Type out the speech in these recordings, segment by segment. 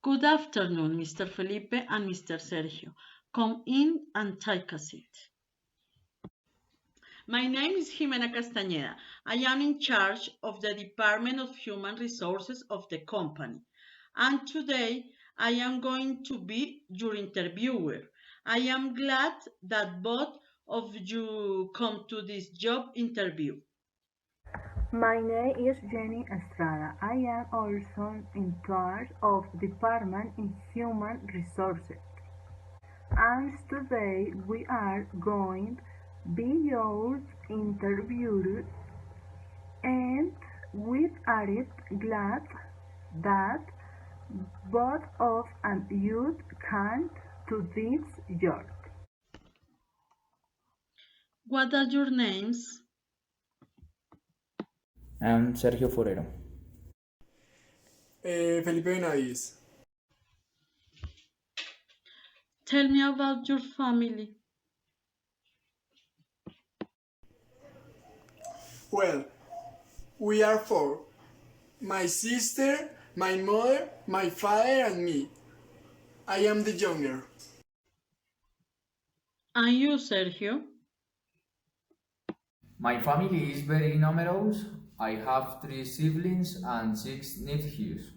Good afternoon, Mr. Felipe and Mr. Sergio. Come in and take a seat. My name is Jimena Castañeda. I am in charge of the Department of Human Resources of the company. And today I am going to be your interviewer. I am glad that both of you come to this job interview. My name is Jenny Estrada. I am also in charge of Department in Human Resources. And today we are going to be your interviewer, and we are glad that both of you can to this job. What are your names? I'm Sergio Forero. Felipe Benavides. Tell me about your family. Well, we are four. My sister, my mother, my father, and me. I am the younger. And you, Sergio? My family is very numerous. I have 3 siblings and 6 nephews.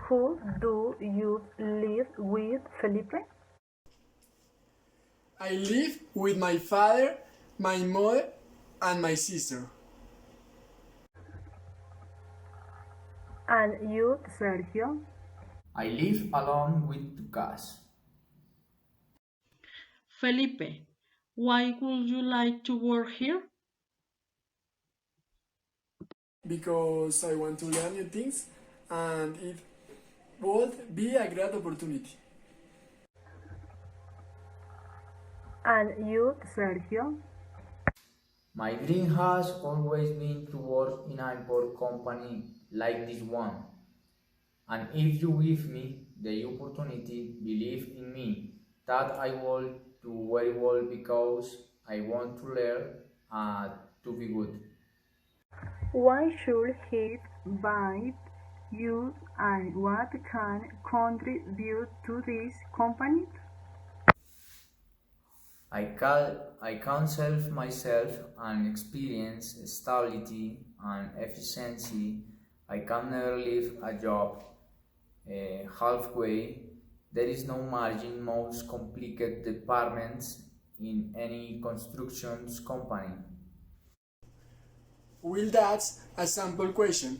Who do you live with, Felipe? I live with my father, my mother, and my sister. And you, Sergio? I live alone with 2 cats. Felipe, why would you like to work here? Because I want to learn new things and it would be a great opportunity. And you, Sergio? My dream has always been to work in an import company like this one. And if you give me the opportunity, believe in me that I will do very well because I want to learn and to be good. Why should he buy you, and what can contribute to this company? I can self myself and experience stability and efficiency. I can never leave a job halfway. There is no margin most complicated departments in any constructions company. Will that's a sample question.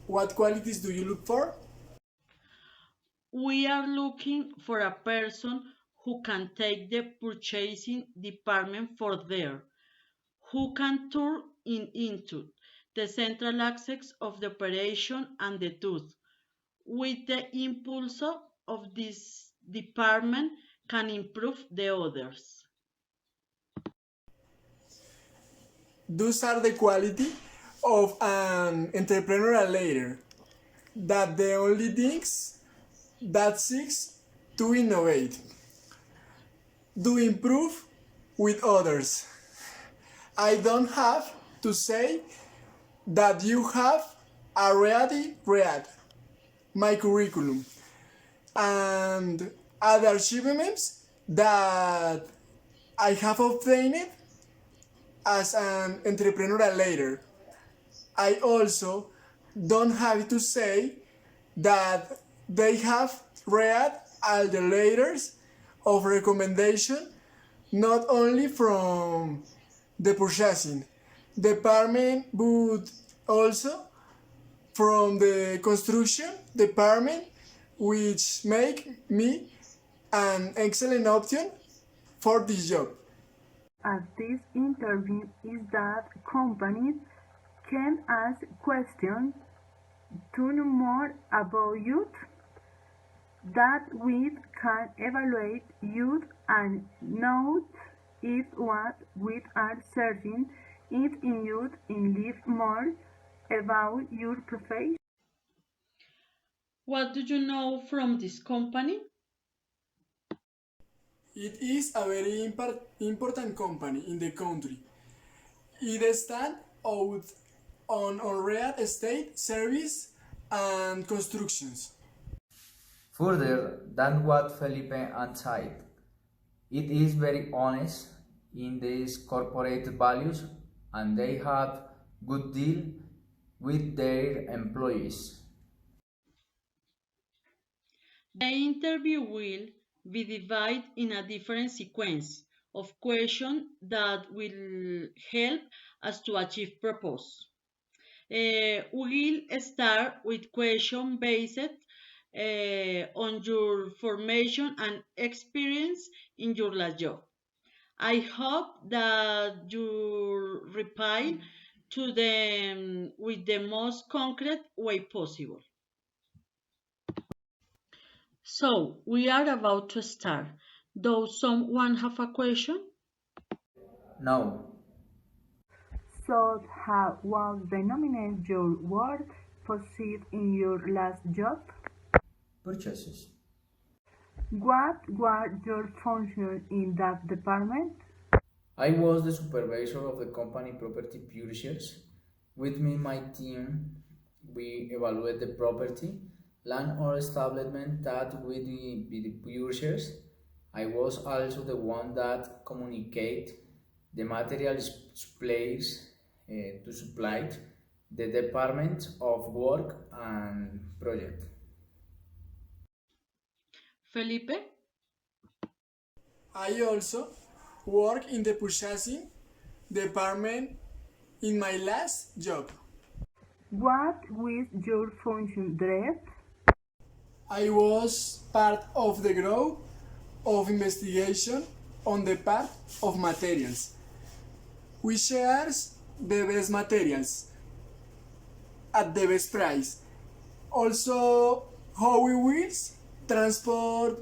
What qualities do you look for? We are looking for a person who can take the purchasing department for there, who can turn into the central axis of the operation and the tooth. With the impulse of this department can improve the others. Those are the quality of an entrepreneurial leader. That the only things that seeks to innovate, to improve with others. I don't have to say that you have already read my curriculum and other achievements that I have obtained as an entrepreneurial leader. I also don't have to say that they have read all the letters of recommendation not only from the purchasing department but also from the construction department, which make me an excellent option for this job. At this interview is that companies can ask questions to know more about you, that we can evaluate you and know if what we are searching is in you and learn more about your profession. What do you know from this company? It is a very important company in the country. It stands out on real estate, service, and constructions. Further than what Felipe said, it is very honest in these corporate values and they have good deal with their employees. The interview will be divided in a different sequence of questions that will help us to achieve purpose. We'll start with question based on your formation and experience in your last job. I hope that you reply to them with the most concrete way possible. So, we are about to start. Does someone have a question? Now, So, how was denominated your work position in your last job? purchases. What were your functions in that department? I was the supervisor of the company property purchase. With me, my team, we evaluate the property, land or establishment that will be the purchase. I was also the one that communicate the material supplies to supply the department of work and project. Felipe? I also work in the purchasing department in my last job. What was your function there? I was part of the group of investigation on the part of materials. We shares the best materials at the best price. Also, how we will transport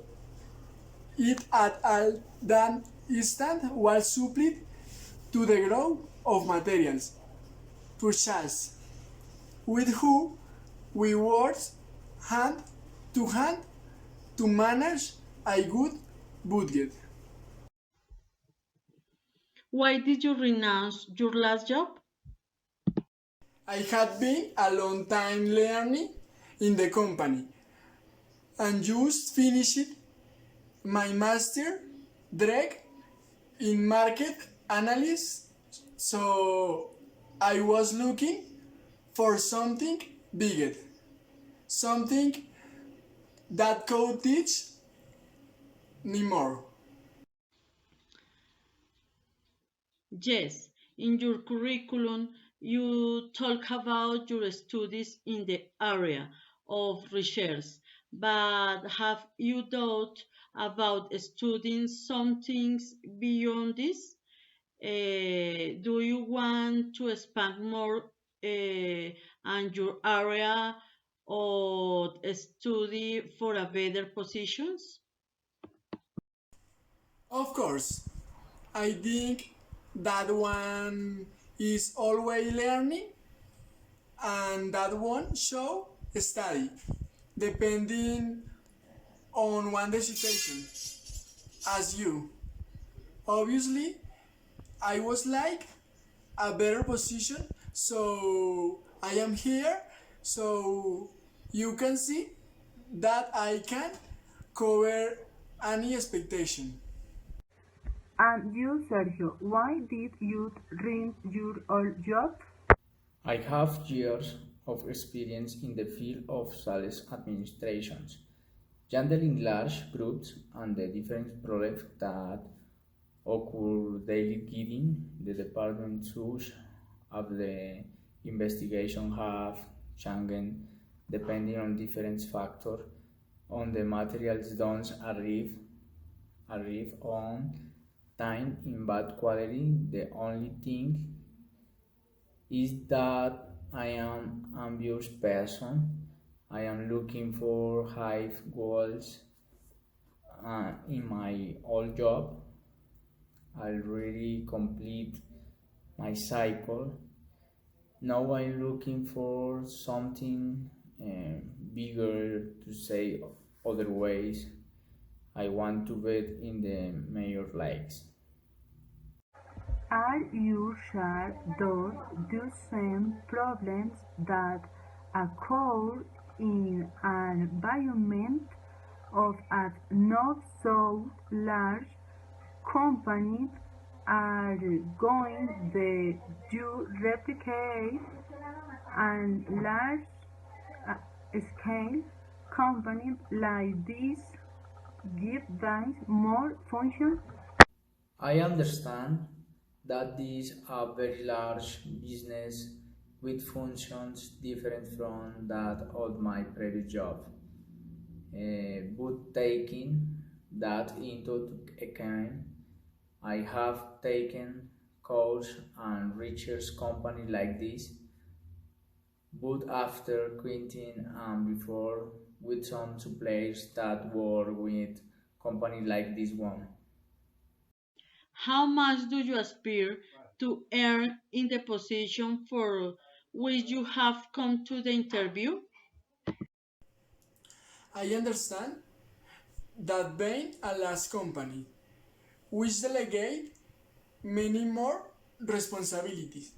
it at all that instant was supplied to the group of materials purchased, with who we work hand to hand to manage a good budget. Why did you renounce your last job? I had been a long time learning in the company and just finished my master degree in market analysis, so I was looking for something bigger, something that could teach me more. Yes, in your curriculum, you talk about your studies in the area of research, but have you thought about studying some things beyond this? Do you want to expand more on your area or study for a better positions? Of course, I think that one is always learning and that one show study, depending on one the situation. As you, obviously, I was like a better position, so I am here, so you can see that I can cover any expectation. And you, Sergio, why did you resign your old job? I have years of experience in the field of sales administrations, handling large groups and the different projects that occur daily given the department such of the investigation have changed depending on different factors on the materials don't arrive on time in bad quality. The only thing is that I am ambitious person. I am looking for high goals in my old job. I already complete my cycle. Now I'm looking for something bigger to say other ways. I want to bet in the major leagues. Are you sure those the same problems that occur in an environment of a not so large company are going to replicate and large uh, scale companies like this give them more function. I understand that these are very large business with functions different from that of my previous job. But taking that into account, I have taken course and research company like this, but after quitting and before with some suppliers that work with company like this one. How much do you aspire to earn in the position for which you have come to the interview? I understand that being a large company, which delegate many more responsibilities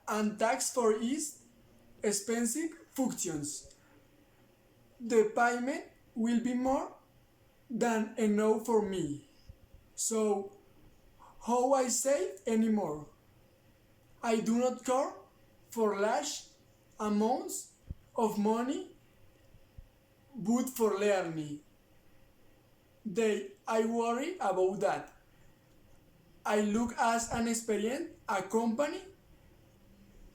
and tax for its expensive functions. The payment will be more than enough for me. So, how I say anymore? I do not care for large amounts of money, but for learning. I worry about that. I look as an experience a company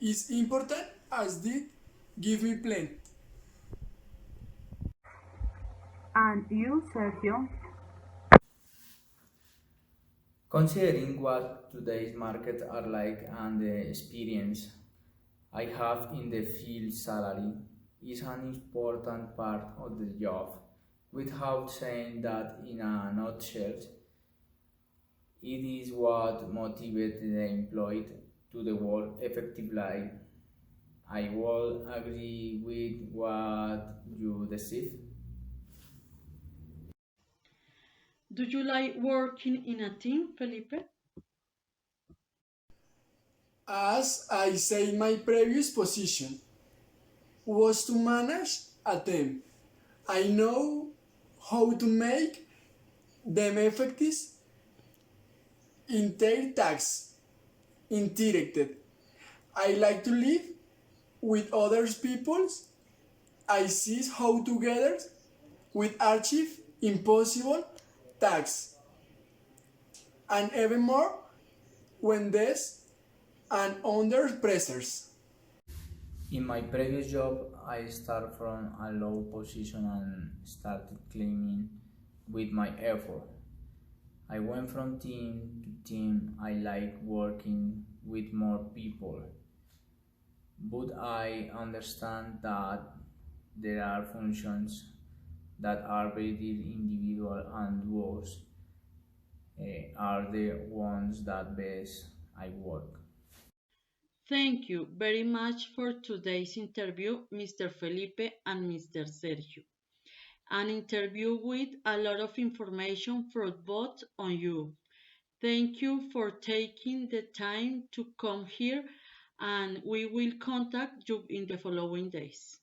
is important as did give me plenty. And you, Sergio, Considering what today's market are like and the experience I have in the field, salary is an important part of the job. Without saying that in a nutshell, it is what motivates the employed to the work effectively. I will agree with what you deceive. Do you like working in a team, Felipe? As I say in my previous position, was to manage a team. I know how to make them effective in their tasks, interacted. I like to live with other peoples. I see how together with achieve impossible tasks and even more when there's and under pressures. In my previous job, I started from a low position and started climbing with my effort. I went from team to team. I like working with more people, but I understand that there are functions that are very individual and those are the ones that best I work. Thank you very much for today's interview, Mr. Felipe and Mr. Sergio. An interview with a lot of information for both on you. Thank you for taking the time to come here, and we will contact you in the following days.